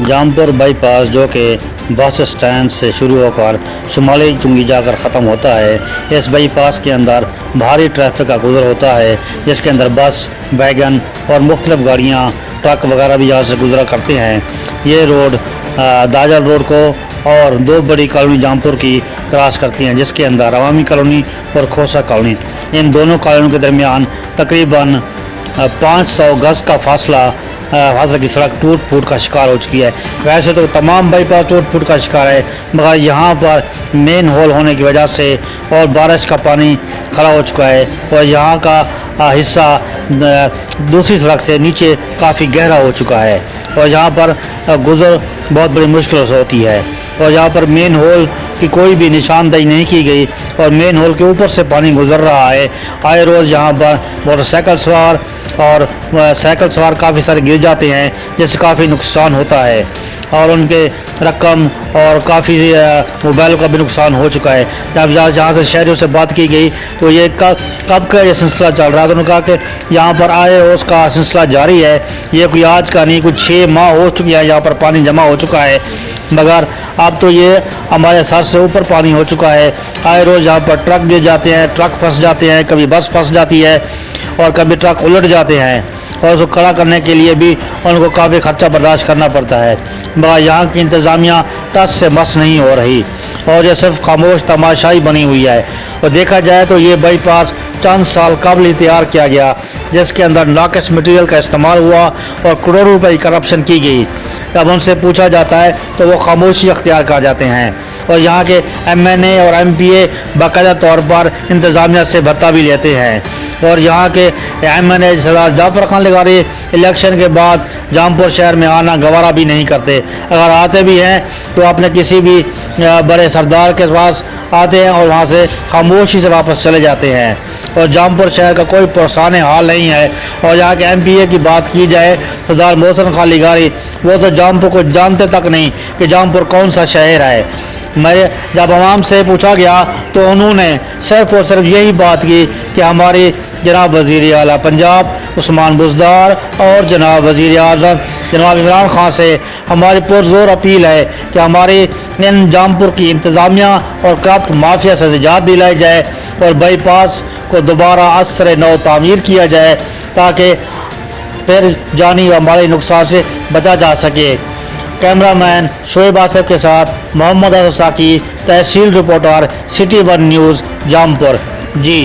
Jampur by پاس جو کہ bus stand سے شروع ہو کر شمالی چونگی جا کر ختم ہوتا ہے، اس بائی پاس کے اندر بھاری ٹریفک کا گزر ہوتا ہے، جس کے اندر بس، ویگن اور مختلف گاڑیاں، ٹرک وغیرہ بھی یہاں سے گزرا کرتے ہیں۔ یہ روڈ داجل روڈ کو اور دو بڑی کالونی جامپور کی کراس کرتی ہیں، جس کے اندر عوامی کالونی اور کھوسا کالونی۔ ان دونوں کالونیوں کے درمیان تقریباً 500 گز کا فاصلہ کی سڑک ٹوٹ پھوٹ کا شکار ہو چکی ہے۔ ویسے تو تمام بائی پاس ٹوٹ پھوٹ کا شکار ہے، مگر یہاں پر مین ہول ہونے کی وجہ سے اور بارش کا پانی کھڑا ہو چکا ہے، اور یہاں کا حصہ دوسری سڑک سے نیچے کافی گہرا ہو چکا ہے، اور یہاں پر گزر بہت بڑی مشکل سے ہوتی ہے۔ اور یہاں پر مین ہول کی کوئی بھی نشاندہی نہیں کی گئی، اور مین ہول کے اوپر سے پانی گزر رہا ہے۔ آئے روز یہاں پر موٹر سائیکل سوار اور سائیکل سوار کافی سارے گر جاتے ہیں، جس سے کافی نقصان ہوتا ہے، اور ان کے رقم اور کافی موبائلوں کا بھی نقصان ہو چکا ہے۔ جب جہاں سے شہریوں سے بات کی گئی تو یہ کب کا یہ سلسلہ چل رہا ہے، تو انہوں نے کہا کہ یہاں پر آئے روز کا سلسلہ جاری ہے، یہ کوئی آج کا نہیں، کچھ 6 ماہ ہو چکی ہے یہاں پر پانی جمع ہو چکا ہے، مگر اب تو یہ ہمارے سر سے اوپر پانی ہو چکا ہے۔ آئے روز یہاں پر ٹرک گر جاتے ہیں، ٹرک پھنس جاتے ہیں، کبھی بس پھنس جاتی ہے اور کبھی ٹرک الٹ جاتے ہیں، اور اس کو کھڑا کرنے کے لیے بھی ان کو کافی خرچہ برداشت کرنا پڑتا ہے، مگر یہاں کی انتظامیہ ٹس سے مس نہیں ہو رہی، اور یہ صرف خاموش تماشائی بنی ہوئی ہے۔ اور دیکھا جائے تو یہ بائی پاس چند سال قبل ہی تیار کیا گیا، جس کے اندر ناقص مٹیریل کا استعمال ہوا اور کروڑوں روپے کی کرپشن کی گئی۔ جب ان سے پوچھا جاتا ہے تو وہ خاموشی اختیار کر جاتے ہیں، اور یہاں کے MNA اور MPA باقاعدہ طور پر انتظامیہ سے بھتہ بھی لیتے ہیں، اور یہاں کے MNA سردار جعفر خان لغاری الیکشن کے بعد جامپور شہر میں آنا گوارا بھی نہیں کرتے۔ اگر آتے بھی ہیں تو اپنے کسی بھی بڑے سردار کے پاس آتے ہیں اور وہاں سے خاموشی سے واپس چلے جاتے ہیں، اور جامپور شہر کا کوئی پرسان حال نہیں ہے۔ اور یہاں کے MPA کی بات کی جائے سردار محسن خان لغاری، وہ تو جامپور کو جانتے تک نہیں کہ جامپور کون سا شہر ہے۔ جب عوام سے پوچھا گیا تو انہوں نے صرف اور صرف یہی بات کی کہ ہماری جناب وزیر اعلیٰ پنجاب عثمان بزدار اور جناب وزیر اعظم جناب عمران خان سے ہماری پرزور اپیل ہے کہ ہماری ان جامپور کی انتظامیہ اور کرپٹ مافیا سے نجات دلائی جائے، اور بائی پاس کو دوبارہ عصر نو تعمیر کیا جائے، تاکہ پھر جانی و مالی نقصان سے بچا جا سکے۔ کیمرہ مین شعیب آصف کے ساتھ محمد ساکی، تحصیل رپورٹر سٹی 1 نیوز جامپور۔ جی